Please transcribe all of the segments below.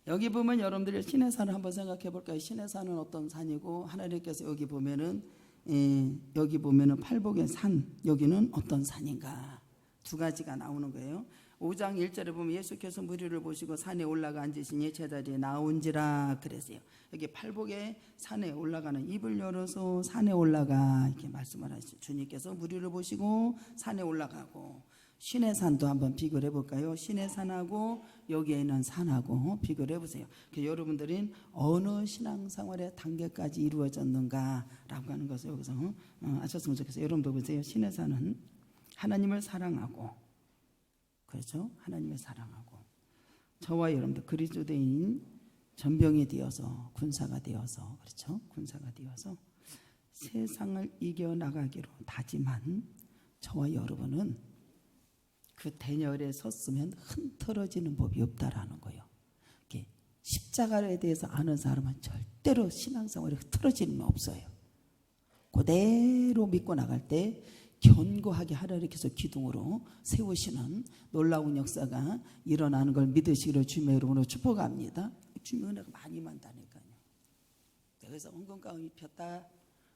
여기 보면 여러분들이 시내산을 한번 생각해 볼까요? 시내산은 어떤 산이고 하나님께서 여기 보면은 여기 보면은 팔복의 산, 여기는 어떤 산인가? 두 가지가 나오는 거예요. 5장 1절에 보면 예수께서 무리를 보시고 산에 올라가 앉으시니 제자리에 나온지라 그랬어요. 여기 팔복의 산에 올라가는 입을 열어서 산에 올라가 이렇게 말씀을 하시죠. 주님께서 무리를 보시고 산에 올라가고, 시내산도 한번 비교를 해볼까요? 시내산하고 여기에 있는 산하고 비교를 해보세요. 여러분들은 어느 신앙생활의 단계까지 이루어졌는가라고 하는 것을 여기서 아셨으면 좋겠어요. 여러분도 보세요. 시내산은 하나님을 사랑하고, 그렇죠? 하나님을 사랑하고, 저와 여러분들 그리스도인인 전병이 되어서 군사가 되어서, 그렇죠? 군사가 되어서 세상을 이겨나가기로 다짐한 저와 여러분은 그 대열에 섰으면 흔들어지는 법이 없다라는 거예요. 십자가에 대해서 아는 사람은 절대로 신앙생활이 흐트러지는 건 없어요. 그대로 믿고 나갈 때 견고하게 하나님께서 기둥으로 세우시는 놀라운 역사가 일어나는 걸 믿으시기를 주님의 이름으로 축복합니다. 주님의 은혜가 많이 만다니까요. 그래서 은근가운이 폈다,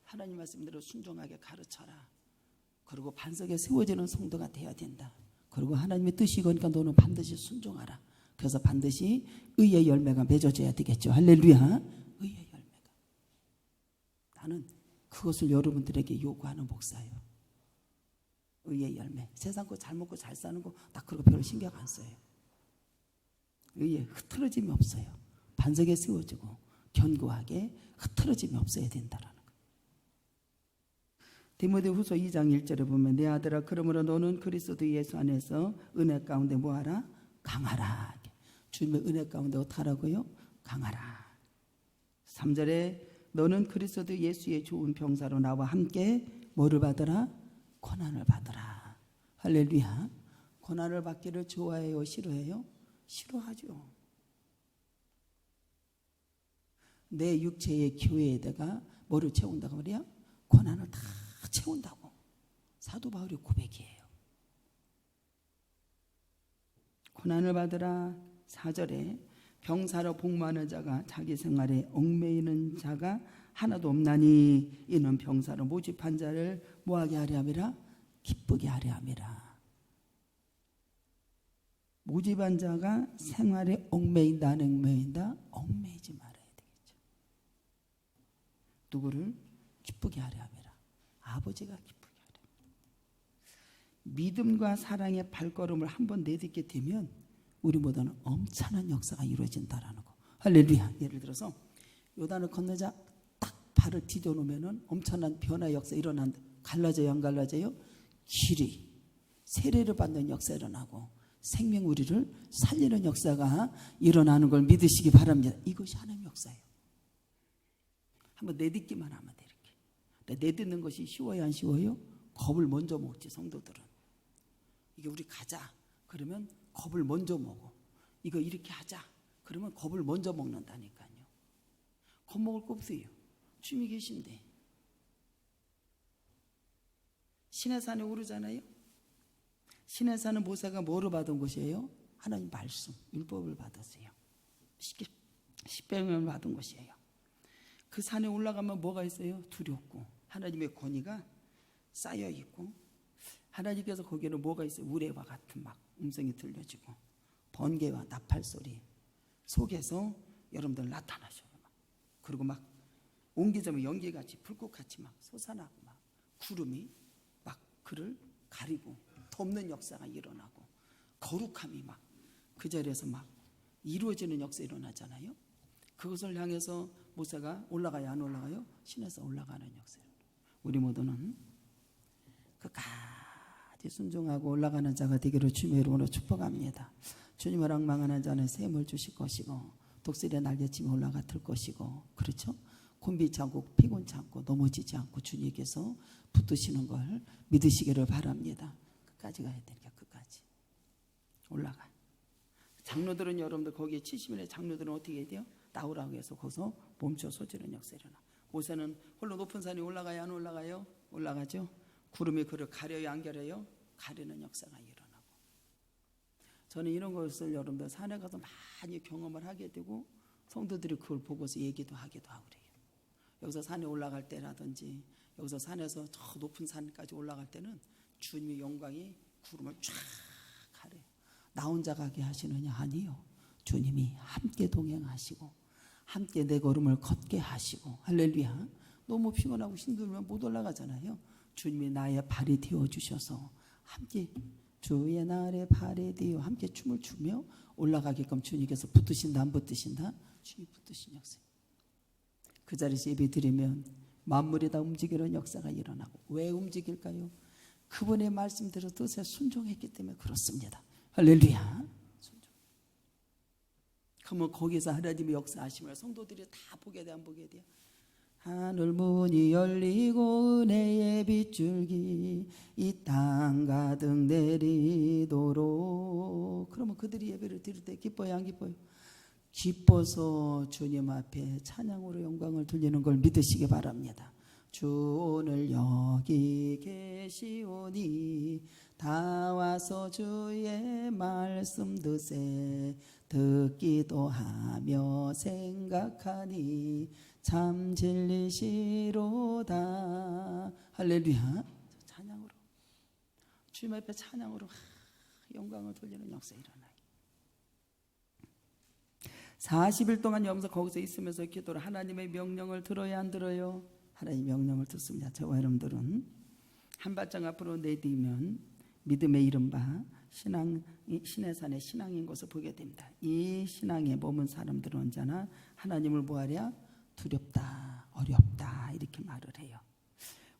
하나님 말씀대로 순종하게 가르쳐라. 그리고 반석에 세워지는 성도가 되어야 된다. 그리고 하나님의 뜻이 이거니까 너는 반드시 순종하라. 그래서 반드시 의의 열매가 맺어져야 되겠죠. 할렐루야. 의의 열매가. 나는 그것을 여러분들에게 요구하는 목사예요. 의의 열매. 세상 거 잘 먹고 잘 사는 거 딱 그런 거 별로 신경 안 써요. 의에 흐트러짐이 없어요. 반석에 세워지고 견고하게 흐트러짐이 없어야 된다라는 거예요. 디모데후서 2장 1절에 보면 내 아들아 그러므로 너는 그리스도 예수 안에서 은혜 가운데 뭐하라? 강하라. 주님의 은혜 가운데 어떻게 하라고요? 강하라. 3절에 너는 그리스도 예수의 좋은 병사로 나와 함께 뭐를 받으라? 고난을 받으라. 할렐루야. 고난을 받기를 좋아해요? 싫어해요? 싫어하죠. 내 육체의 교회에다가 뭐를 채운다고 말이야? 고난을 다 채운다고 사도 바울이 고백이에요. 고난을 받으라. 4절에 병사로 복무하는 자가 자기 생활에 얽매이는 자가 하나도 없나니 이는 병사로 모집한 자를 뭐하게 하려 함이라? 기쁘게 하려 함이라. 모집한 자가 생활에 얽매인다 안 얽매인다? 얽매이지 말아야 되겠죠. 누구를? 기쁘게 하려 함이라. 아버지가 기쁘게 하려. 믿음과 사랑의 발걸음을 한번 내딛게 되면 우리 모두는 엄청난 역사가 이루어진다라는 거. 할렐루야. 예를 들어서 요단을 건너자 딱 발을 디뎌놓으면 엄청난 변화 역사 일어난다. 갈라져요 안 갈라져요? 길이 세례를 받는 역사 일어나고 생명 우리를 살리는 역사가 일어나는 걸 믿으시기 바랍니다. 이것이 하나님의 역사예요. 한번 내딛기만 하면 돼. 이렇게 내딛는 것이 쉬워요 안 쉬워요? 겁을 먼저 먹지. 성도들은 이게 우리 가자 그러면 겁을 먼저 먹어. 이거 이렇게 하자 그러면 겁을 먼저 먹는다니까요. 겁 먹을 거 없어요. 주님이 계신데. 시내산에 오르잖아요. 시내산은 모세가 뭐로 받은 곳이에요? 하나님 말씀, 율법을 받았어요. 십계명을 받은 곳이에요. 그 산에 올라가면 뭐가 있어요? 두렵고 하나님의 권위가 쌓여 있고, 하나님께서 거기는 뭐가 있어요? 우레와 같은 막 음성이 들려지고 번개와 나팔 소리 속에서 여러분들 나타나셔요. 그리고 막 옮기자면 연기같이 불꽃같이 막 솟아나고 막 구름이 막 그를 가리고 덮는 역사가 일어나고 거룩함이 막 그 자리에서 막 이루어지는 역사 일어나잖아요. 그것을 향해서 모세가 올라가요 안 올라가요? 신에서 올라가는 역사. 우리 모두는 끝까지 순종하고 올라가는 자가 되기를 주님의 이름으로 축복합니다. 주님을 앙망하는 자는 샘을 주실 것이고 독수리의 날개치며 올라가들 것이고, 그렇죠? 곤비치 않고 피곤치 않고 넘어지지 않고 주님께서 붙드시는 걸 믿으시기를 바랍니다. 끝까지 가야 되니까 끝까지 올라가. 장로들은 여러분들 거기에 70인의 장로들은 어떻게 해야 돼요? 나오라고 해서 거기서 멈춰 서지는 역사 일어나. 모세는 홀로 높은 산에 올라가요 안 올라가요? 올라가죠. 구름이 그를 가려요 안 가려요? 가리는 역사가 일어나고, 저는 이런 것을 여러분들 산에 가서 많이 경험을 하게 되고 성도들이 그걸 보고서 얘기도 하기도 하고 그래요. 여기서 산에 올라갈 때라든지 여기서 산에서 저 높은 산까지 올라갈 때는 주님의 영광이 구름을 쫙 가려요. 나 혼자 가게 하시느냐? 아니요. 주님이 함께 동행하시고 함께 내 걸음을 걷게 하시고 할렐루야. 너무 피곤하고 힘들면 못 올라가잖아요. 주님이 나의 발이 되어주셔서 함께 주의 날에 발에 되어 함께 춤을 추며 올라가게끔 주님께서 붙드신다 안 붙드신다? 주님 붙드신 역사. 그 자리에서 예배 드리면 만물이 다 움직이는 역사가 일어나고 왜 움직일까요? 그분의 말씀대로 뜻에 순종했기 때문에 그렇습니다. 할렐루야. 순종. 그러면 거기서 하나님의 역사하심을 성도들이 다 보게 돼 안 보게 돼요? 하늘 문이 열리고 은혜의 빗줄기 이 땅 가득 내리도록. 그러면 그들이 예배를 드릴 때 기뻐요 안 기뻐요? 기뻐서 주님 앞에 찬양으로 영광을 돌리는 걸 믿으시기 바랍니다. 주 오늘 여기 계시오니 다 와서 주의 말씀 듣기도 하며 생각하니 참 진리시로다. 할렐루야. 찬양으로 주님 앞에 찬양으로 영광을 돌리는 역사 일어나요. 40일 동안 여기서 거기서 있으면서 기도를 하나님의 명령을 들어야 안 들어요? 하나님의 명령을 듣습니다. 저와 여러분들은 한 발짝 앞으로 내디면 믿음의 이른바 신의 산의 신앙인 것을 보게 됩니다. 이 신앙에 머문 사람들은 언제나 하나님을 뭐하랴? 두렵다, 어렵다 이렇게 말을 해요.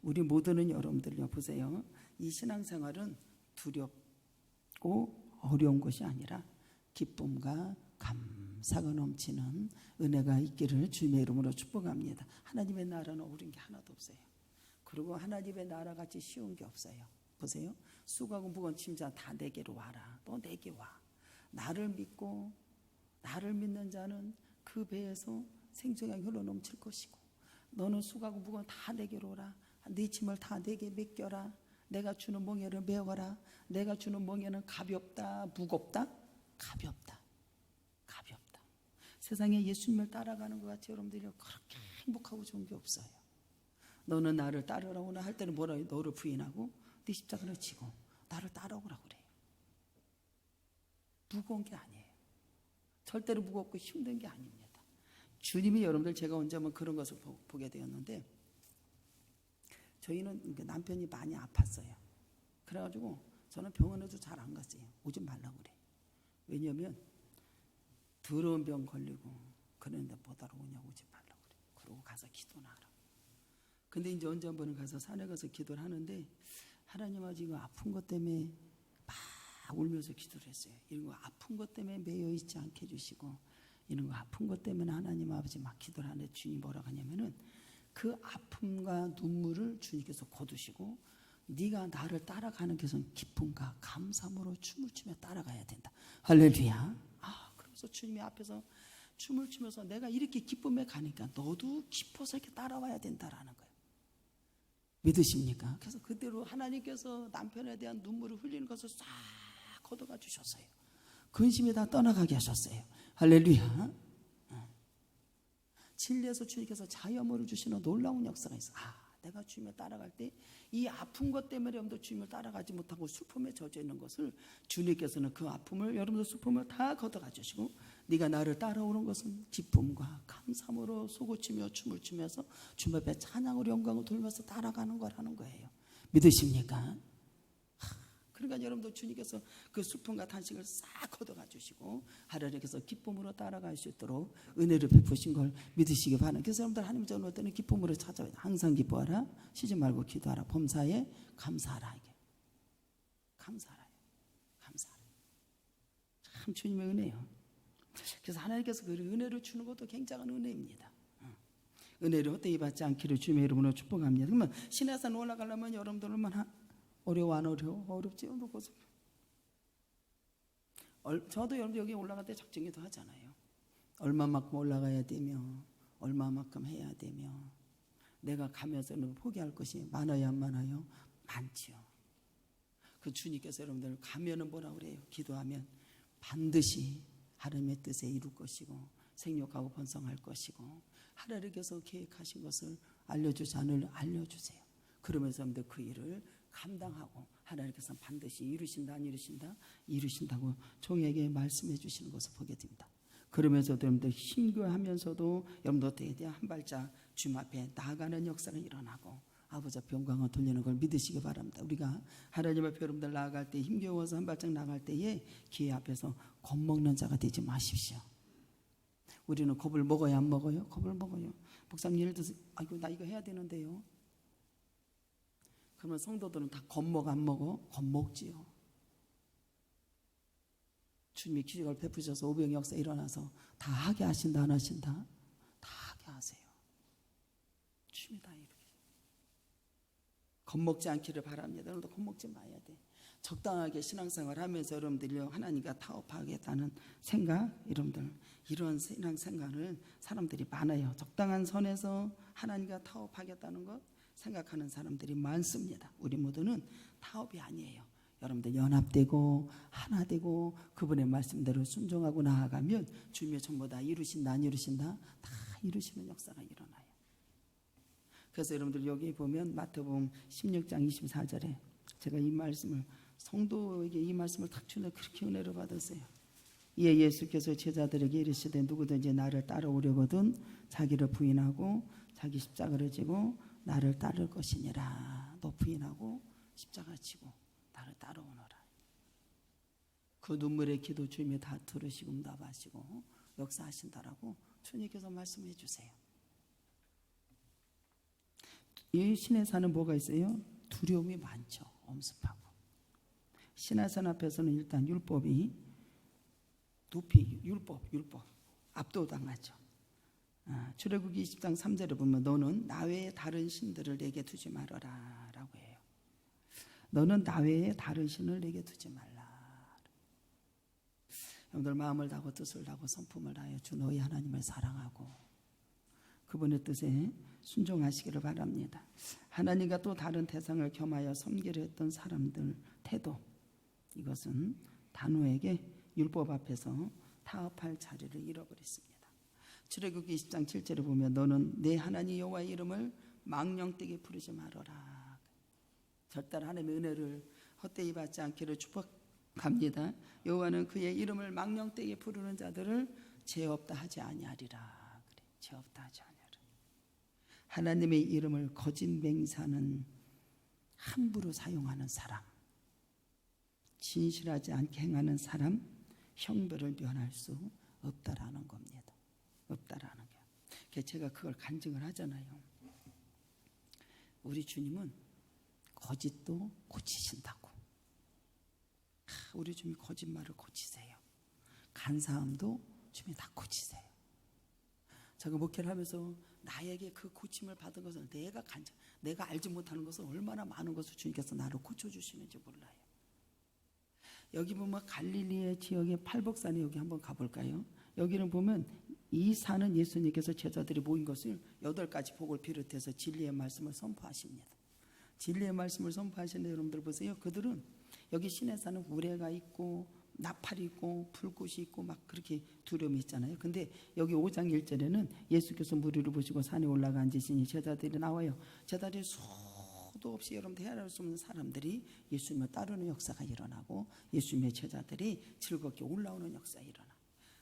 우리 모두는 여러분들요 보세요. 이 신앙생활은 두렵고 어려운 것이 아니라 기쁨과 감사가 넘치는 은혜가 있기를 주님의 이름으로 축복합니다. 하나님의 나라는 어려운 게 하나도 없어요. 그리고 하나님의 나라 같이 쉬운 게 없어요. 보세요. 수고하고 무거운 짐 자 다 내게로 와라. 너 내게 와. 나를 믿고 나를 믿는 자는 그 배에서 생수가 흘러 넘칠 것이고 너는 수고하고 무거운 다 내게로 오라. 네 짐을 다 내게 맡겨라. 내가 주는 멍에를 메워라. 내가 주는 멍에는 가볍다, 무겁다, 가볍다. 가볍다. 세상에 예수님을 따라가는 것 같이 여러분들이 그렇게 행복하고 좋은 게 없어요. 너는 나를 따르라오나 할 때는 뭐라 해요? 너를 부인하고 네 십자가를 지고 나를 따라오라고 그래요. 무거운 게 아니에요. 절대로 무겁고 힘든 게 아닙니다. 주님이 여러분들 제가 언제 한번 그런 것을 보게 되었는데 저희는 남편이 많이 아팠어요. 그래가지고 저는 병원에도 잘 안 갔어요. 오지 말라고 그래. 왜냐하면 더러운 병 걸리고 그런데 뭐하러 오냐고 오지 말라고 그래. 그러고 가서 기도나 하라고. 근데 이제 언제 한 번은 가서 산에 가서 기도를 하는데 하나님 아버지 이거 아픈 것 때문에 막 울면서 기도를 했어요. 이런 거 아픈 것 때문에 매여 있지 않게 해주시고 이런 거 아픈 것 때문에 하나님 아버지 막 기도를 하는데 주님이 뭐라고 하냐면은 그 아픔과 눈물을 주님께서 거두시고 네가 나를 따라가는 것은 기쁨과 감사함으로 춤을 추며 따라가야 된다. 할렐루야. 그러면서 주님이 앞에서 춤을 추면서 내가 이렇게 기쁨에 가니까 너도 기뻐서 이렇게 따라와야 된다라는 거예요. 믿으십니까? 그래서 그대로 하나님께서 남편에 대한 눈물을 흘리는 것을 싹 걷어가 주셨어요. 근심이 다 떠나가게 하셨어요. 할렐루야. 진리에서 주님께서 자유함을 주시는 놀라운 역사가 있어. 내가 주님을 따라갈 때 이 아픈 것 때문에 여러분들 주님을 따라가지 못하고 슬픔에 젖어 있는 것을 주님께서는 그 아픔을 여러분들 슬픔을 다 걷어가 주시고 네가 나를 따라오는 것은 기쁨과 감사함으로 소고치며 춤을 추면서 주님 앞에 찬양으로 영광을 돌면서 따라가는 거라는 거예요. 믿으십니까? 그러니까 여러분들 주님께서 그 슬픔과 탄식을 싹 걷어가 주시고 하나님께서 기쁨으로 따라갈 수 있도록 은혜를 베푸신 걸 믿으시기 바랍니다. 그래서 여러분들 하나님 전할 때는 기쁨으로 찾아와야 돼. 항상 기뻐하라. 쉬지 말고 기도하라. 범사에 감사하라. 이게. 감사하라. 감사하라. 참 주님의 은혜요. 그래서 하나님께서 그 은혜를 주는 것도 굉장한 은혜입니다. 은혜를 헛되이 받지 않기를 주님의 이름으로 축복합니다. 그러면 시내산 올라가려면 여러분들 얼마나 어려워 안 어려워? 어렵지요. 저도 여러분들 여기 올라갈 때 작정기도 하잖아요. 얼마만큼 올라가야 되며 얼마만큼 해야 되며 내가 가면서는 포기할 것이 많아요 안 많아요? 많지요. 그 주님께서 여러분들 가면은 뭐라 그래요? 기도하면 반드시 하나님의 뜻에 이룰 것이고 생육하고 번성할 것이고 하나님께서 계획하신 것을 알려주세요. 그러면서 여러분들 그 일을 감당하고 하나님께서 반드시 이루신다 안 이루신다? 이루신다고 종에게 말씀해 주시는 것을 보게 됩니다. 그러면서도 여러분들 힘겨워하면서도 여러분들 대한 한 발짝 주님 앞에 나아가는 역사가 일어나고 아버지 앞에 영광을 돌리는 걸 믿으시기 바랍니다. 우리가 하나님 앞에 여러분들 나아갈 때 힘겨워서 한 발짝 나갈 때에 기회 앞에서 겁먹는 자가 되지 마십시오. 우리는 겁을 먹어야 안 먹어요? 겁을 먹어요. 목사님 예를 들어서 아이고 나 이거 해야 되는데요. 그러면 성도들은 다 겁먹어 안 먹어? 겁먹지요. 주님이 기적을 베푸셔서 오병 역사 일어나서 다 하게 하신다 안 하신다? 다 하게 하세요. 주님이 다 이루게. 겁먹지 않기를 바랍니다. 여러분도 겁먹지 마야 돼. 적당하게 신앙생활 하면서 여러분들이 하나님과 타협하겠다는 생각, 여러분들 이런 신앙생활을 사람들이 많아요. 적당한 선에서 하나님과 타협하겠다는 것 생각하는 사람들이 많습니다. 우리 모두는 타협이 아니에요. 여러분들 연합되고 하나 되고 그분의 말씀대로 순종하고 나아가면 주님의 전부 다 이루신다 안 이루신다? 다 이루시는 역사가 일어나요. 그래서 여러분들 여기 보면 마태복음 16장 24절에 제가 이 말씀을 성도에게 이 말씀을 탁 주는 그렇게 은혜를 받았어요. 이에 예수께서 제자들에게 이르시되 누구든지 나를 따라오려거든 자기를 부인하고 자기 십자가를 지고 나를 따를 것이니라. 너 부인하고 십자가 지고 나를 따라오너라. 그 눈물의 기도 주님이 다 들으시고 응답하시고 역사하신다라고 주님께서 말씀해 주세요. 이 신의 산은 뭐가 있어요? 두려움이 많죠. 엄습하고. 신의 산 앞에서는 일단 율법이 높이 율법 압도당하죠. 출애굽기 20장 3절에 보면 너는 나 외에 다른 신들을 내게 두지 말아라 라고 해요. 너는 나 외에 다른 신을 내게 두지 말라. 여러분들 마음을 다하고 뜻을 다하고 성품을 다하여 주 너희 하나님을 사랑하고 그분의 뜻에 순종하시기를 바랍니다. 하나님과 또 다른 대상을 겸하여 섬기려 했던 사람들 태도, 이것은 단호에게 율법 앞에서 타협할 자리를 잃어버렸습니다. 출애굽기 20장 7절에 보면 너는 내 하나님 여호와의 이름을 망령되게 부르지 말아라. 절대 하나님의 은혜를 헛되이 받지 않기를 축복합니다. 여호와는 그의 이름을 망령되게 부르는 자들을 죄 없다 하지 아니하리라. 그래, 죄 없다 하지 아니하리라. 하나님의 이름을 거짓 맹세하는 함부로 사용하는 사람, 진실하지 않게 행하는 사람, 형벌을 면할 수 없다라는 겁니다. 없다라는 게. 제가 그걸 간증을 하잖아요. 우리 주님은 거짓도 고치신다고. 우리 주님이 거짓말을 고치세요. 간사함도 주님이 다 고치세요. 제가 목회를 하면서 나에게 그 고침을 받은 것을 내가 알지 못하는 것을 얼마나 많은 것을 주님께서 나를 고쳐주시는지 몰라요. 여기 보면 갈릴리의 지역의 팔복산에 여기 한번 가볼까요? 여기는 보면 이 산은 예수님께서 제자들이 모인 것을 8가지 복을 비롯해서 진리의 말씀을 선포하십니다. 진리의 말씀을 선포하시는데 여러분들 보세요. 그들은 여기 신의 산은 우레가 있고 나팔이 있고 불꽃이 있고 막 그렇게 두려움이 있잖아요. 근데 여기 5장 1절에는 예수께서 무리를 보시고 산에 올라가 앉으시니 제자들이 나와요. 제자들이 수도 없이 여러분들 헤아릴 수 없는 사람들이 예수님을 따르는 역사가 일어나고 예수님의 제자들이 즐겁게 올라오는 역사가 일어나.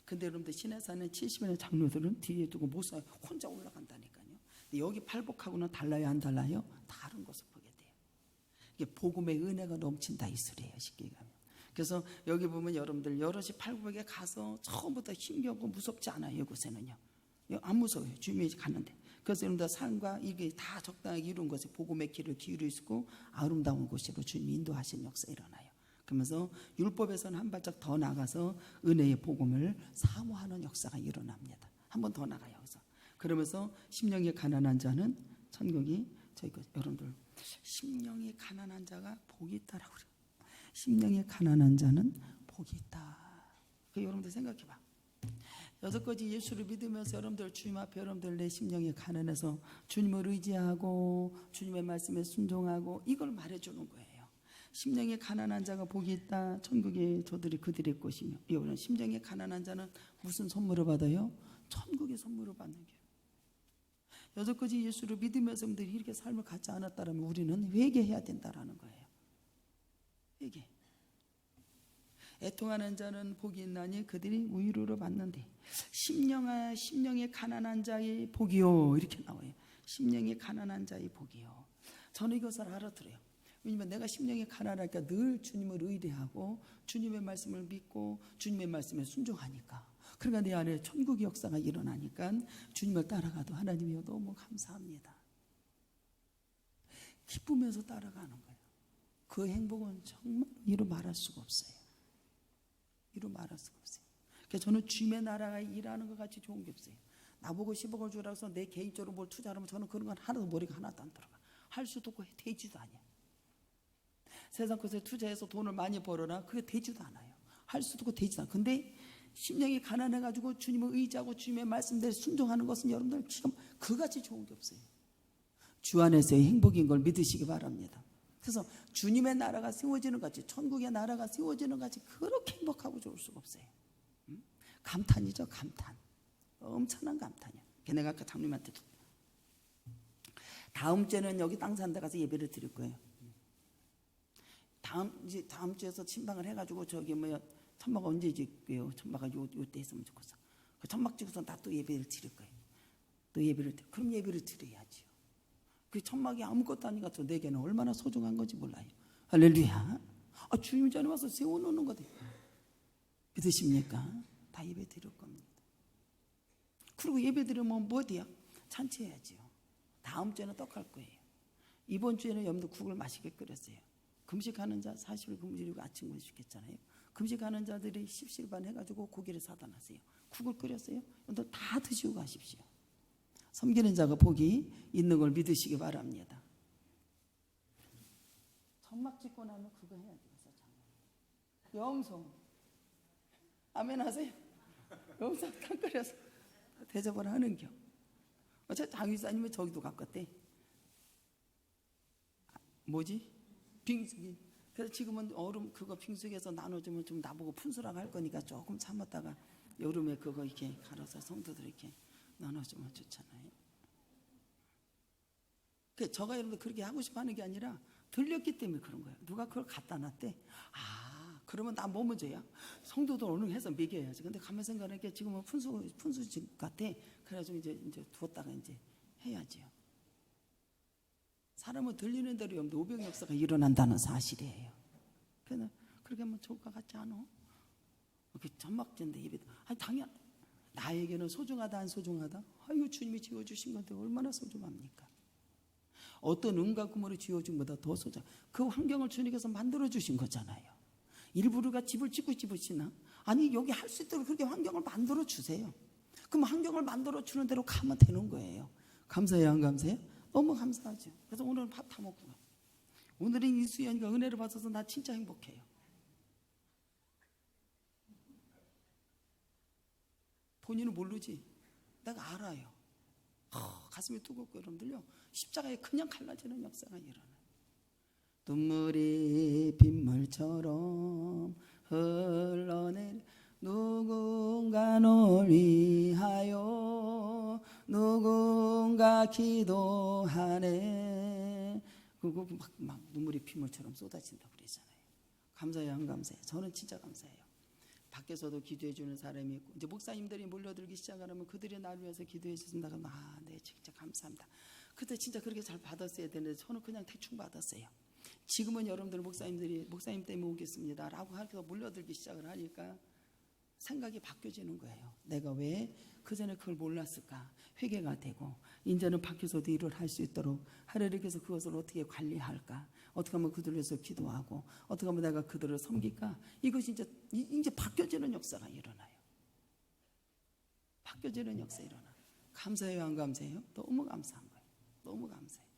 근데 여러분들 신의 산은 70년의 장로들은 뒤에 두고 못 사 혼자 올라간다니까요. 근데 여기 팔복하고는 달라요 안 달라요? 다른 것을 보게 돼요. 이게 복음의 은혜가 넘친다 이 소리예요. 쉽게 가면. 그래서 여기 보면 여러분들 여럿이 팔복에 가서 처음부터 힘겹고 무섭지 않아요. 이곳에는요. 안 무서워요. 주님이 갔는데. 그래서 여러분들 삶과 이게 다 적당하게 이룬 것이 복음의 길을 기울이시고 아름다운 곳으로 주님이 인도하신 역사 일어나요. 그러면서 율법에서는 한 발짝 더 나가서 은혜의 복음을 사모하는 역사가 일어납니다. 한 번 더 나가요. 그래서 그러면서 심령이 가난한 자는 천국이 여러분들 심령이 가난한 자가 복이 있다라고 그래요. 심령이 가난한 자는 복이 있다. 여러분들 생각해봐. 6가지 예수를 믿으면서 여러분들 주님 앞에 여러분들 내 심령이 가난해서 주님을 의지하고 주님의 말씀에 순종하고 이걸 말해주는 거예요. 심령이 가난한 자가 복이 있다. 천국의 저들이 그들의 것이며. 여러분, 심령이 가난한 자는 무슨 선물을 받아요? 천국의 선물을 받는 거예요. 여태까지 예수를 믿으면서 분들이 이렇게 삶을 갖지 않았다면 우리는 회개해야 된다라는 거예요. 회개. 애통하는 자는 복이 있나니 그들이 위로를 받는데 심령이 가난한 자의 복이요, 이렇게 나와요. 심령이 가난한 자의 복이요. 저는 이것을 알아들어요. 왜냐하면 내가 심령이 가난하니까 늘 주님을 의뢰하고 주님의 말씀을 믿고 주님의 말씀에 순종하니까, 그러니까 내 안에 천국의 역사가 일어나니까 주님을 따라가도 하나님이여 너무 감사합니다. 기쁘면서 따라가는 거예요. 그 행복은 정말 이루 말할 수가 없어요. 이루 말할 수가 없어요. 그래서 저는 주님의 나라가 일하는 것 같이 좋은 게 없어요. 나보고 10억을 주라고 해서 내 개인적으로 뭘 투자하면 저는 그런 건 하나도 머리가 하나도 안 들어가. 할 수도 없고 되지도 않아요. 세상 것에 투자해서 돈을 많이 벌어라, 그게 되지도 않아요. 할 수도 없고 되지도 않아요. 근데 심령이 가난해가지고 주님을 의지하고 주님의 말씀대로 순종하는 것은 여러분들 지금 그같이 좋은 게 없어요. 주 안에서의 행복인 걸 믿으시기 바랍니다. 그래서 주님의 나라가 세워지는 것 같이, 천국의 나라가 세워지는 것 같이 그렇게 행복하고 좋을 수가 없어요. 감탄이죠, 감탄. 엄청난 감탄이야. 내가 아까 장님한테도 다음 주에는 여기 땅 산데 가서 예배를 드릴 거예요. 다음 주에서 침방을 해가지고 저기 천막 언제 짓고요? 천막을 요때 했으면 좋겠어. 그 천막 찍어서 나 또 예배를 드릴 거예요. 또 예배를 드려. 그럼 예배를 드려야지요. 그 천막이 아무것도 아닌 것 같아요. 내게는 얼마나 소중한 건지 몰라요. 할렐루야. 주님 전에 와서 세워놓는 거다. 믿으십니까? 다 예배 드릴 겁니다. 그리고 예배 드리면 뭐 돼요? 잔치해야지요. 다음 주에는 떡할 거예요. 이번 주에는 여러분들 국을 맛있게 끓였어요. 금식하는 자 40일 금식이고 아침 금식했잖아요. 금식하는 자들이 십시일반 해가지고 고기를 사다 놨어요. 국을 끓였어요. 여러분들 다 드시고 가십시오. 섬기는 자가 복이 있는 걸 믿으시기 바랍니다. 천막 짓고 나면 그거 해야 되겠어. 영성 아멘 하세요. 영성 탕 끓여서 대접을 하는 겨. 어차피 장유사님은 저기도 가깝대. 뭐지? 빙수기. 그래서 지금은 얼음 그거 빙수기에서 나눠주면 좀 나보고 푼수라고 할 거니까 조금 참았다가 여름에 그거 이렇게 갈아서 성도들 이렇게 나눠주면 좋잖아요. 저가 여러분들 그렇게 하고 싶어 하는 게 아니라 들렸기 때문에 그런 거예요. 누가 그걸 갖다 놨대. 그러면 나 뭐 먼저야? 성도들 오늘 해서 먹여야지. 근데 가만 생각하니까 지금은 푼수집 같아. 그래가지고 이제 두었다가 이제 해야지요. 사람은 들리는 대로 노병 역사가 일어난다는 사실이에요. 그래서 그렇게 하면 좋을 것 같지 않아? 그 천막전대 예배. 당연 나에게는 소중하다 안 소중하다? 이거 주님이 지어주신 건데 얼마나 소중합니까? 어떤 은과 금으로 지어준 것보다 더 소중. 그 환경을 주님께서 만들어 주신 거잖아요. 일부러가 집을 짓고 싶으시나? 아니 여기 할 수 있도록 그렇게 환경을 만들어 주세요. 그럼 환경을 만들어 주는 대로 가면 되는 거예요. 감사해요, 안 감사해요? 너무 감사하죠. 그래서 오늘은 밥 다 먹고 가요. 오늘은 이수연이가 은혜를 받아서 나 진짜 행복해요. 본인은 모르지? 내가 알아요. 가슴이 뜨겁고 여러분들요, 십자가에 그냥 갈라지는 역사가 일어나요. 눈물이 빗물처럼 흘러내려 누군가 널 위하여 누군가 기도하네. 그거 막 눈물이 빗물처럼 쏟아진다고 그러잖아요. 감사해요, 안 감사해요? 저는 진짜 감사해요. 밖에서도 기도해 주는 사람이 있고, 이제 목사님들이 몰려들기 시작하면 그들이 나를 위해서 기도해 주신다 그러면 네, 진짜 감사합니다. 그때 진짜 그렇게 잘 받았어야 되는데 저는 그냥 대충 받았어요. 지금은 여러분들 목사님 때문에 오겠습니다 라고 해서 몰려들기 시작을 하니까 생각이 바뀌어지는 거예요. 내가 왜 그전에 그걸 몰랐을까? 회개가 되고 이제는 밖에서도 일을 할 수 있도록 하나님께서 그것을 어떻게 관리할까? 어떻게 하면 그들을 위해서 기도하고 어떻게 하면 내가 그들을 섬길까? 이것이 이제 바뀌어지는 역사가 일어나요. 바뀌어지는 역사 일어나. 감사해요, 안 감사해요? 너무 감사한 거예요. 너무 감사해요.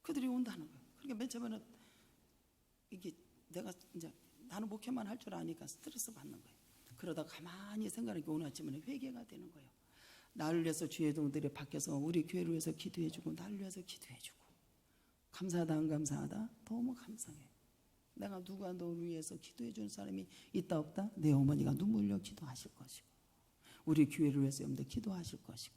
그들이 온다는 거예요. 그러니까 맨 처음에는 이게 내가 이제 나는 목회만 할 줄 아니까 스트레스 받는 거예요. 그러다 가만히 생각하니까 오늘 아침에 회개가 되는 거예요. 나를 위해서 주의 종들이 밖에서 우리 교회를 위해서 기도해주고 나를 위해서 기도해주고 감사하다 안 감사하다? 너무 감사해요. 내가 누가 너를 위해서 기도해 주는 사람이 있다 없다? 내 어머니가 눈물 흘려 기도하실 것이고, 우리 교회를 위해서 여러분들 기도하실 것이고,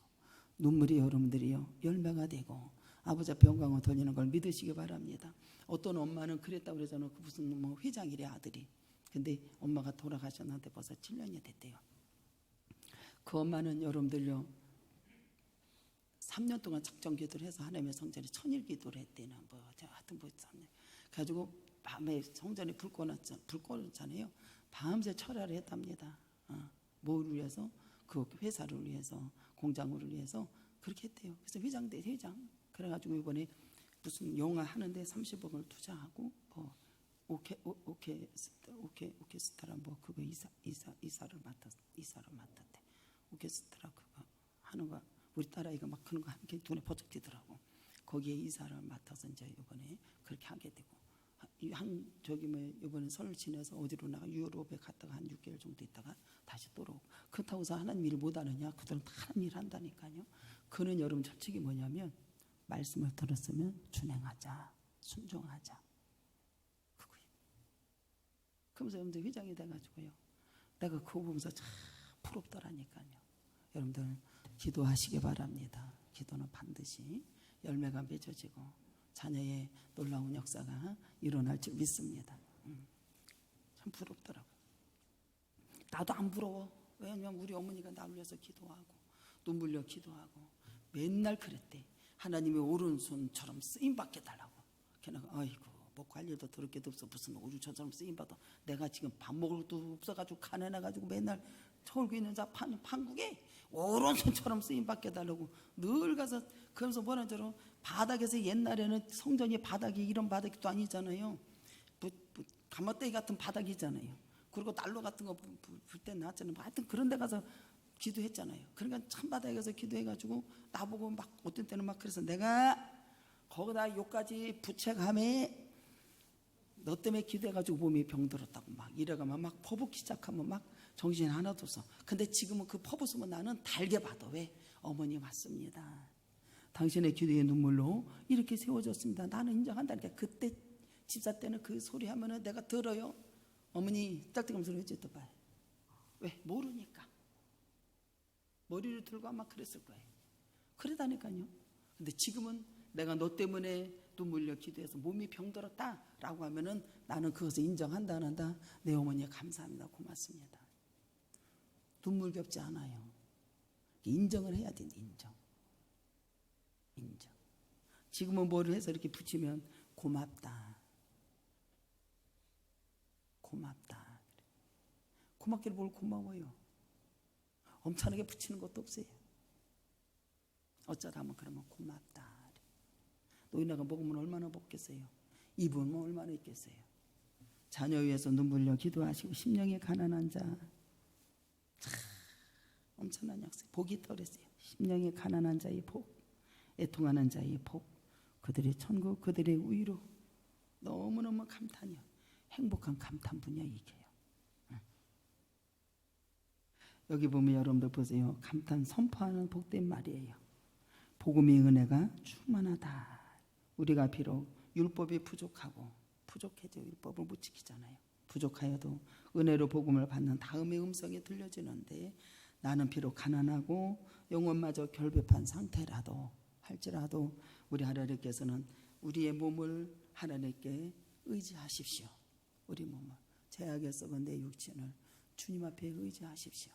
눈물이 여러분들이요 열매가 되고 아버지 앞에 영광을 돌리는 걸 믿으시기 바랍니다. 어떤 엄마는 그랬다고 그러잖아요. 그 무슨 뭐 회장이래 아들이. 근데 엄마가 돌아가셨는데 벌써 7년이 됐대요. 그 엄마는 여러분들요 3년 동안 작정 기도를 해서 하나님의 성전에 천일 기도를 했대는 뭐 하여튼 뭐 가지고 밤에 성전에 불 꺼놨잖아요. 밤새 철야를 했답니다. 뭐를 위해서? 그 회사를 위해서, 공장을 위해서 그렇게 했대요. 그래서 회장 대 회장. 그래가지고 이번에 무슨 영화 하는데 30억을 투자하고 뭐 오케스트라 뭐 그거 이사를 맡았대. 오케스트라 그거 하는 거 우리 딸아이가 막 그런 거 함께 눈에 버쩍 띄더라고. 거기에 이사를 맡아서 이제 이번에 그렇게 하게 되고 한 저기 뭐 이번에 설 지내서 어디로 나가 유럽에 갔다가 한 6개월 정도 있다가 다시 또 오고. 그렇다고 해서 하나님 일을 못하느냐? 그들은 다 하나님 일 한다니까요. 그는 여러분 철칙이 뭐냐면 말씀을 들었으면 준행하자, 순종하자. 그거예요. 그러면서 여러분들 회장이 돼가지고요. 내가 그거 보면서 참 부럽더라니까요. 여러분들 기도하시기 바랍니다. 기도는 반드시 열매가 맺어지고 자녀의 놀라운 역사가 일어날 줄 믿습니다. 참 부럽더라고요. 나도 안 부러워. 왜냐면 우리 어머니가 나를 위해서 기도하고 눈물 흘려 기도하고 맨날 그랬대. 하나님의 오른손처럼 쓰임받게 달라고. 걔네가 아이고 먹고 할 일도 더럽게도 없어. 무슨 오른손처럼 쓰임받아. 내가 지금 밥 먹을 것도 없어가지고 가난해가지고 맨날 서울 있는 자 판국에 오른손처럼 쓰임받게 달라고 늘 가서. 그러면서 뭐라는 줄 알아? 바닥에서 옛날에는 성전이 바닥이 이런 바닥도 아니잖아요. 가마떼기 같은 바닥이잖아요. 그리고 난로 같은 거 불 때 나왔잖아요. 하여튼 그런 데 가서 기도했잖아요. 그러니까 참바닥에 가서 기도해가지고 나보고 막 어떤 때는 막 그래서 내가 거기다 요까지 부채감에 너 때문에 기도해가지고 몸이 병들었다고 막 이래가면 막 퍼붓기 시작하면 막 정신 하나도 없어. 근데 지금은 그 퍼붓으면 나는 달게 받아. 왜? 어머니 왔습니다. 당신의 기도의 눈물로 이렇게 세워졌습니다. 나는 인정한다니까. 그때 집사 때는 그 소리 하면은 내가 들어요. 어머니 딸때감 소리 했지 또 봐요. 왜? 모르니까. 머리를 들고 아마 그랬을 거예요. 그러다니까요. 근데 지금은 내가 너 때문에 눈물 흘려 기도해서 몸이 병들었다 라고 하면은 나는 그것을 인정한다 안 한다? 내 어머니에 감사합니다. 고맙습니다. 눈물겹지 않아요. 인정을 해야 돼. 인정. 지금은 뭐를 해서 이렇게 붙이면 고맙다. 고맙기를 뭘 고마워요. 엄청나게 붙이는 것도 없어요. 어쩌다 하면 그러면 고맙다. 노인네가 먹으면 얼마나 먹겠어요. 입으면 얼마나 있겠어요. 자녀 위해서 눈물 흘려 기도하시고 심령이 가난한 자 참 엄청난 약속. 복이 있다고 그랬어요. 심령이 가난한 자의 복, 애통하는 자의 복, 그들의 천국, 그들의 위로. 너무너무 감탄이요. 행복한 감탄 분야 이게요. 여기 보면 여러분들 보세요. 감탄 선포하는 복된 말이에요. 복음의 은혜가 충만하다. 우리가 비록 율법이 부족해져 율법을 못 지키잖아요. 부족하여도 은혜로 복음을 받는 다음의 음성이 들려지는데 나는 비록 가난하고 영혼마저 결핍한 상태라도 할지라도 우리 하나님께서는 우리의 몸을 하나님께 의지하십시오. 우리 몸을 죄악에 썩은 내 육신을 주님 앞에 의지하십시오.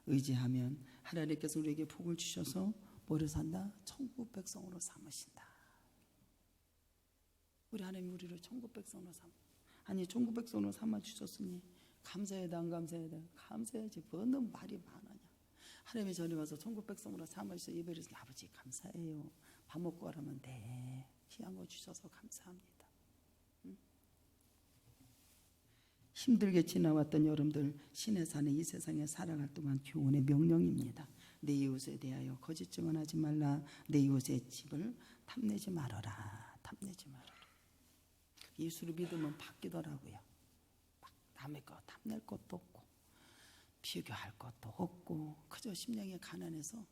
의지하면 하나님께서 우리에게 복을 주셔서 뭐를 산다? 천국 백성으로 삼으신다. 우리 하나님 우리를 천국 백성으로 아니 천국 백성으로 삼아 주셨으니 감사해다 안 감사해다? 감사해야지. 뭐너 말이 많으냐. 하나님이 전에 와서 천국 백성으로 삼으셔서 예배를 해서 아버지 감사해요. 밥 먹고 가라면 네 귀한 거 주셔서 감사합니다. 힘들게 지나왔던 여러분들 신의 산에 이 세상에 살아갈 동안 교훈의 명령입니다. 내 이웃에 대하여 거짓 증언하지 말라. 내 이웃의 집을 탐내지 말아라. 탐내지 말아라. 예수를 믿으면 바뀌더라고요. 남의 거 탐낼 것도 없고 비교할 것도 없고 그저 심령이 가난해서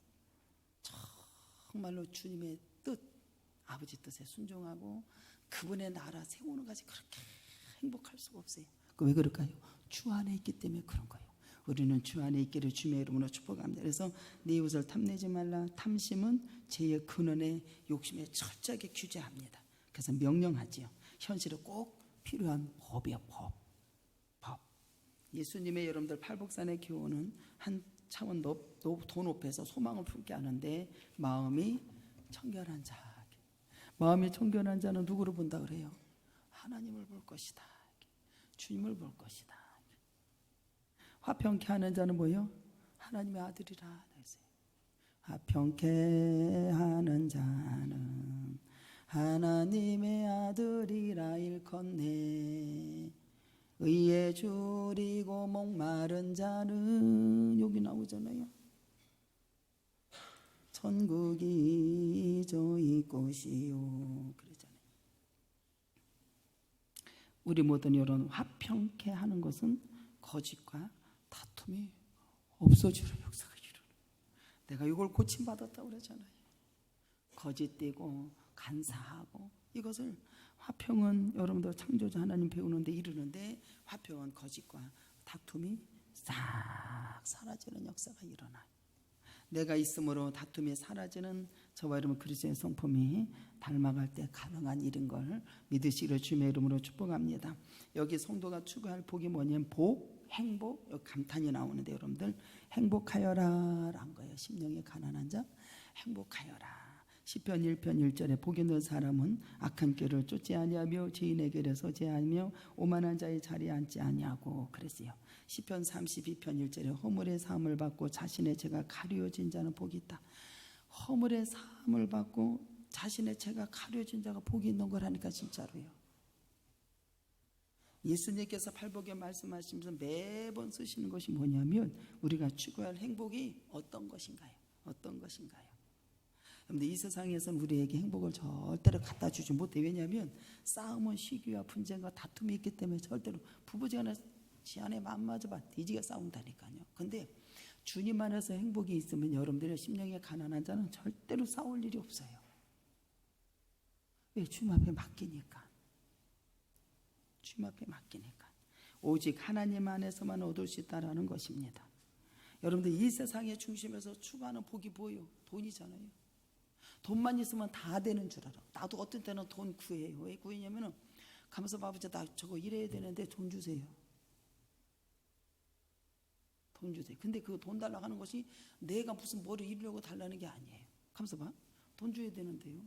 정말로 주님의 뜻, 아버지 뜻에 순종하고 그분의 나라 세우는 것이 그렇게 행복할 수가 없어요. 왜 그럴까요? 주 안에 있기 때문에 그런 거예요. 우리는 주 안에 있기를 주의 이름으로 축복합니다. 그래서 네 이웃을 탐내지 말라. 탐심은 죄의 근원의 욕심에 철저하게 규제합니다. 그래서 명령하지요. 현실에 꼭 필요한 법이요. 법. 예수님의 여러분들 팔복산의 교훈은 한 차원 더 높여서 소망을 품게 하는데 마음이 청결한 자. 마음이 청결한 자는 누구를 본다 그래요? 하나님을 볼 것이다. 주님을 볼 것이다. 화평케 하는 자는 뭐예요? 하나님의 아들이라. 화평케 하는 자는 하나님의 아들이라 일컫네. 의에 줄이고 목마른 자는 여기 나오잖아요. 천국이 저희 것이요. 그러잖아요. 우리 모든 이런 화평케 하는 것은 거짓과 다툼이 없어지는 역사가 일어나. 내가 이걸 고침받았다고 그러잖아요. 거짓되고 간사하고 이것을 화평은 여러분들 창조자 하나님 배우는데 이르는데 화평은 거짓과 다툼이 싹 사라지는 역사가 일어나요. 내가 있음으로 다툼이 사라지는 저와 여러분 그리스도의 성품이 닮아갈 때 가능한 일인 걸 믿으시기를 주님의 이름으로 축복합니다. 여기 성도가 추구할 복이 뭐냐면 복, 행복, 여기 감탄이 나오는데 여러분들 행복하여라 란 거예요. 심령이 가난한 자 행복하여라. 시편 1편 1절에 복이 있는 사람은 악한 길을 쫓지 아니하며 죄인의 길에 서지 아니하며 오만한 자의 자리에 앉지 아니하고 그랬어요. 시편 32편 1절에 허물의 사함을 받고 자신의 죄가 가려진 자는 복이 있다. 허물의 사함을 받고 자신의 죄가 가려진 자가 복이 있는 거라니까 진짜로요. 예수님께서 팔복에 말씀하시면서 매번 쓰시는 것이 뭐냐면 우리가 추구할 행복이 어떤 것인가요? 어떤 것인가요? 그런데 이 세상에서는 우리에게 행복을 절대로 갖다 주지 못해. 왜냐하면 싸움은 시기와 분쟁과 다툼이 있기 때문에 절대로 부부지간에 지안에 마음 맞아봐 뒤지게 싸운다니까요. 근데 주님 안에서 행복이 있으면 여러분들의 심령에 가난한 자는 절대로 싸울 일이 없어요. 왜? 주님 앞에 맡기니까. 주님 앞에 맡기니까. 오직 하나님 안에서만 얻을 수 있다라는 것입니다. 여러분들 이 세상의 중심에서 추구하는 복이 뭐예요? 돈이잖아요. 돈만 있으면 다 되는 줄 알아. 나도 어떤 때는 돈 구해요. 왜 구해냐면은 가면서 아버지 나 저거 일해야 되는데 돈 주세요. 돈 주세요. 근데 그 돈 달라고 하는 것이 내가 무슨 뭐를 이루려고 달라는 게 아니에요. 가면서 봐. 돈 줘야 되는데요.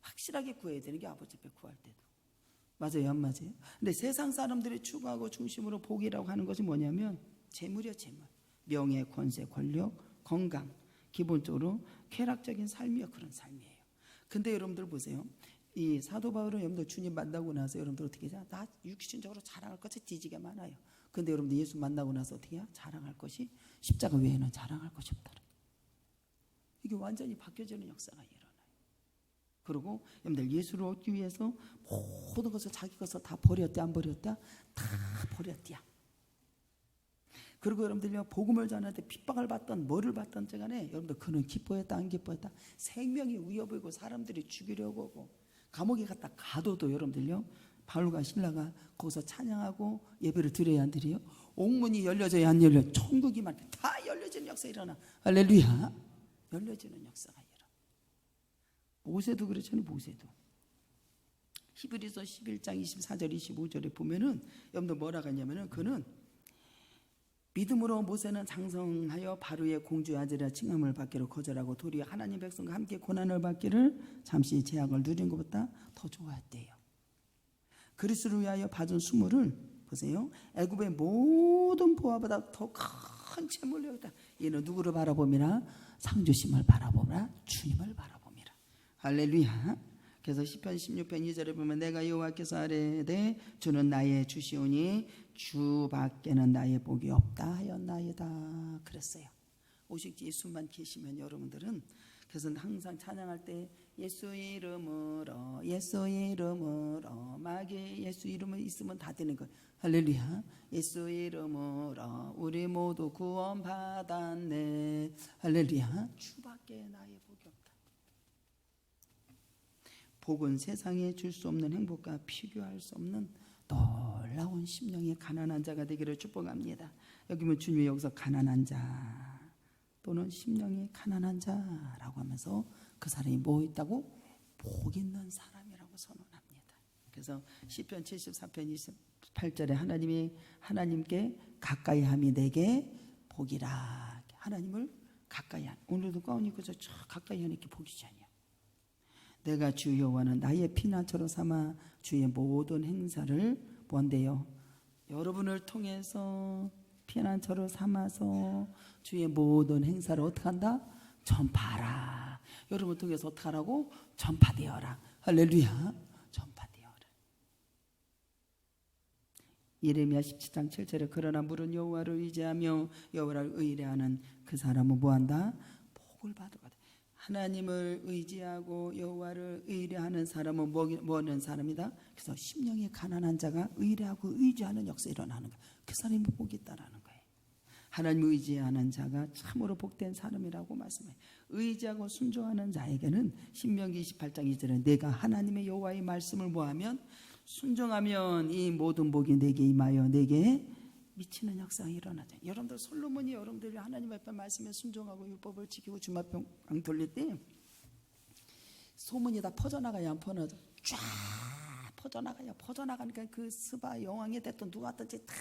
확실하게 구해야 되는 게 아버지 앞에 구할 때도. 맞아요, 안 맞아요? 근데 세상 사람들이 추구하고 중심으로 복이라고 하는 것이 뭐냐면 재물이요, 재물. 명예, 권세, 권력, 건강. 기본적으로 쾌락적인 삶이요, 그런 삶이에요. 근데 여러분들 보세요. 이 사도 바울은 여러분들 주님 만나고 나서 여러분들 어떻게 해요? 나 육신적으로 자랑할 것이 뒤지게 많아요. 근데 여러분들 예수 만나고 나서 어떻게 해요? 자랑할 것이 십자가 외에는 자랑할 것이 없다. 이게 완전히 바뀌어지는 역사가 일어나요. 그리고 여러분들 예수를 얻기 위해서 모든 것을 자기 것을 다 버렸대 안 버렸다? 다 버렸대야. 그리고 여러분들요 복음을 전할 때 핍박을 받던 뭐를 받던 간에 여러분들 그는 기뻐했다 안 기뻐했다? 생명이 위협이고 사람들이 죽이려고 하고 감옥에 갔다 가도도 여러분들요 바울과 신라가 거기서 찬양하고 예배를 드려야 안 드려요? 옥문이 열려져야 안 열려? 천국이만 다 열려지는 역사 일어나. 할렐루야. 열려지는 역사가 일어나. 모세도 그렇잖아요. 모세도 히브리서 11장 24절 25절에 보면은 여러분들 뭐라고 하냐면은 그는 믿음으로 모세는 장성하여 바로의 공주의 아들이라 칭함을 받기를 거절하고 도리어 하나님 백성과 함께 고난을 받기를 잠시 제약을 누린 것보다 더 좋아했대요. 그리스도를 위하여 받은 수모를 보세요. 애굽의 모든 보화보다 더 큰 채물을 여기다. 얘는 누구를 바라봅니다? 상주심을 바라보라. 주님을 바라봅니다. 할렐루야. 그래서 시편 16편 2절에 보면 내가 여호와께서 아뢰되 주는 나의 주시오니 주 밖에는 나의 복이 없다 하였나이다 그랬어요. 오직 예수만 계시면 여러분들은 그래서 항상 찬양할 때 예수의 이름으로 예수의 이름으로 마귀 예수 이름을 있으면 다 되는 거예요. 할렐루야. 예수의 이름으로 우리 모두 구원 받았네. 할렐루야. 주밖에 나의 복이 없다. 복은 세상에 줄 수 없는 행복과 비교할 수 없는 놀라운 심령이 가난한 자가 되기를 축복합니다. 여기 보면 주님이 여기서 가난한 자 또는 심령이 가난한 자라고 하면서 그 사람이 뭐 있다고? 복 있는 사람이라고 선언합니다. 그래서 시편 74편 28절에 하나님께 가까이함이 내게 복이라. 하나님을 가까이 하는, 오늘도 가운 입고 저 가까이 하는 게 복이지 아니야. 내가 주 여호와는 나의 피난처로 삼아 주의 모든 행사를 뭔데요? 여러분을 통해서 피난처로 삼아서 주의 모든 행사를 어떻게 한다? 전파하라. 여러분을 통해서 어떻게 하라고? 전파되어라. 할렐루야. 전파되어라. 예레미야 17장 7절에 그러나 물은 여호와를 의지하며 여호와를 의뢰하는 그 사람은 뭐한다? 복을 받으거든. 하나님을 의지하고 여호와를 의뢰하는 사람은 뭐하는 사람이다? 그래서 심령이 가난한 자가 의뢰하고 의지하는 역사가 일어나는 거야. 그 사람이 복이 있다라는 거예요. 하나님을 의지하는 자가 참으로 복된 사람이라고 말씀해요. 의지하고 순종하는 자에게는 신명기 28장 2절에 내가 하나님의 여호와의 말씀을 뭐하면 순종하면 이 모든 복이 내게 임하여 내게 미치는 역사가 일어나죠. 여러분들 솔로몬이 여러분들이 하나님 앞에 말씀에 순종하고 율법을 지키고 주마평 돌릴 때 소문이 다 퍼져나가야 안 퍼져나가. 쫙 퍼져나가니까 그 스바 여왕이 됐든 누구든지 다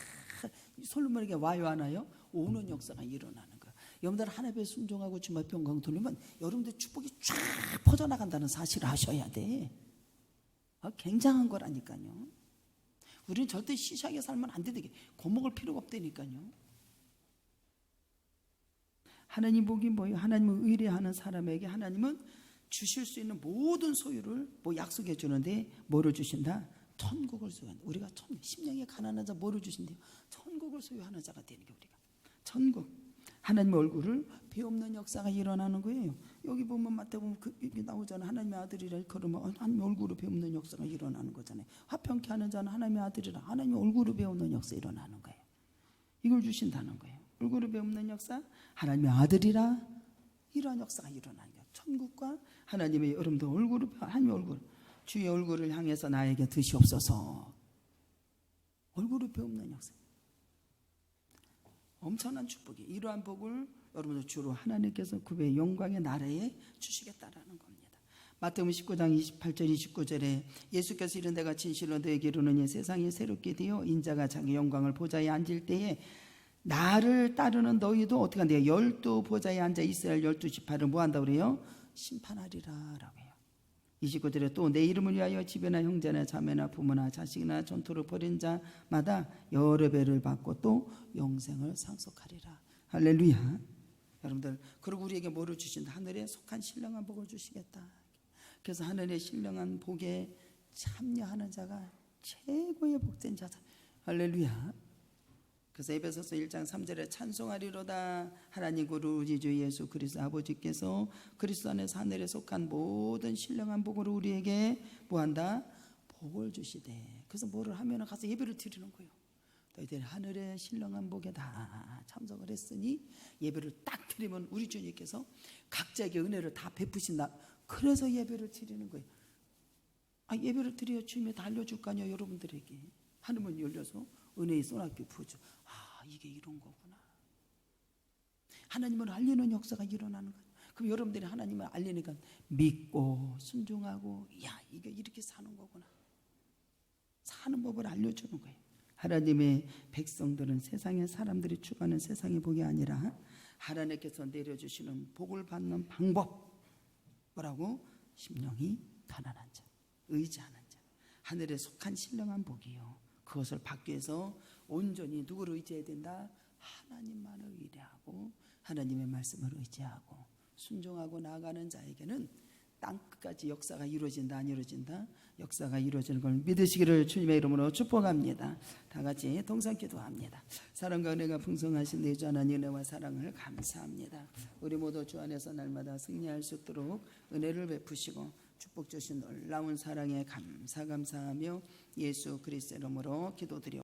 솔로몬에게 와요 안 와요? 오는 역사가 일어나는 거예요. 여러분들 하나님에 순종하고 주마평 돌리면 여러분들 축복이 쫙 퍼져나간다는 사실을 아셔야 돼. 굉장한 거라니까요. 우리는 절대 시시하게 살면 안 되게 겁먹을 필요가 없다니까요. 하나님 복이 뭐예요? 하나님을 의뢰하는 사람에게 하나님은 주실 수 있는 모든 소유를 약속해 주는데 뭐를 주신다? 천국을 소유한다. 우리가 심령이 가난한 자 뭐를 주신대요? 천국을 소유하는 자가 되는 게 우리가. 천국. 하나님의 얼굴을 배없는 역사가 일어나는 거예요. 여기 보면 마태복음 여기 나오잖아요. 하나님의 아들이라 그러면 하나님의 얼굴을 배없는 역사가 일어나는 거잖아요. 화평케 하는 자는 하나님의 아들이라 하나님의 얼굴을 배없는 역사가 일어나는 거예요. 이걸 주신다는 거예요. 얼굴을 배없는 역사, 하나님의 아들이라 이러한 역사가 일어나는 거예요. 천국과 하나님의 여러분들 얼굴을 하나님의 얼굴, 주의 얼굴을 향해서 나에게 드시옵소서. 얼굴을 배없는 역사. 엄청난 축복이 이러한 복을 여러분들 주로 하나님께서 그의 영광의 나라에 주시겠다라는 겁니다. 마태복음 19장 28절 29절에 예수께서 이른데 같이 진실로 너에게 이르노니 세상이 새롭게 되어 인자가 자기 영광을 보좌에 앉을 때에 나를 따르는 너희도 어떻게 한대요? 12 보좌에 앉아 이스라엘 12지파를 뭐 한다고 그래요? 심판하리라 라고 해요. 29절에 또 내 이름을 위하여 집에나 형제나 자매나 부모나 자식이나 전토를 벌인 자마다 여러 배를 받고 또 영생을 상속하리라. 할렐루야. 여러분들 그리고 우리에게 뭐를 주신다? 하늘에 속한 신령한 복을 주시겠다. 그래서 하늘의 신령한 복에 참여하는 자가 최고의 복된 자다. 할렐루야. 그래서 에베소서 1장 3절에 찬송하리로다 하나님 우리 주 예수 그리스도 아버지께서 그리스도 안에서 하늘에 속한 모든 신령한 복으로 우리에게 뭐한다? 복을 주시되. 그래서 뭐를 하면 가서 예배를 드리는 거예요. 너희들 하늘의 신령한 복에 다 참석을 했으니 예배를 딱 드리면 우리 주님께서 각자에게 은혜를 다 베푸신다. 그래서 예배를 드리는 거예요. 예배를 드려야 주님이 다 알려줄 거 아니에요. 여러분들에게 하늘문 열려서 은혜의 소낙비 부어줘. 이게 이런 거구나. 하나님을 알리는 역사가 일어나는 거예요. 그럼 여러분들이 하나님을 알리니까 믿고 순종하고 이게 이렇게 사는 거구나. 사는 법을 알려주는 거예요. 하나님의 백성들은 세상의 사람들이 추구하는 세상의 복이 아니라 하나님께서 내려주시는 복을 받는 방법. 뭐라고? 심령이 가난한 자, 의지하는 자, 하늘에 속한 신령한 복이요. 그것을 받기 위해서 온전히 누구를 의지해야 된다? 하나님만을 의뢰하고 하나님의 말씀을 의지하고 순종하고 나아가는 자에게는 땅끝까지 역사가 이루어진다 안 이루어진다? 역사가 이루어지는 걸 믿으시기를 주님의 이름으로 축복합니다. 다 같이 동상 기도합니다. 사랑과 은혜가 풍성하신 내 주 하나님 은혜와 사랑을 감사합니다. 우리 모두 주 안에서 날마다 승리할 수 있도록 은혜를 베푸시고 축복 주신 놀라운 사랑에 감사하며 예수 그리스도의 이름으로 기도드려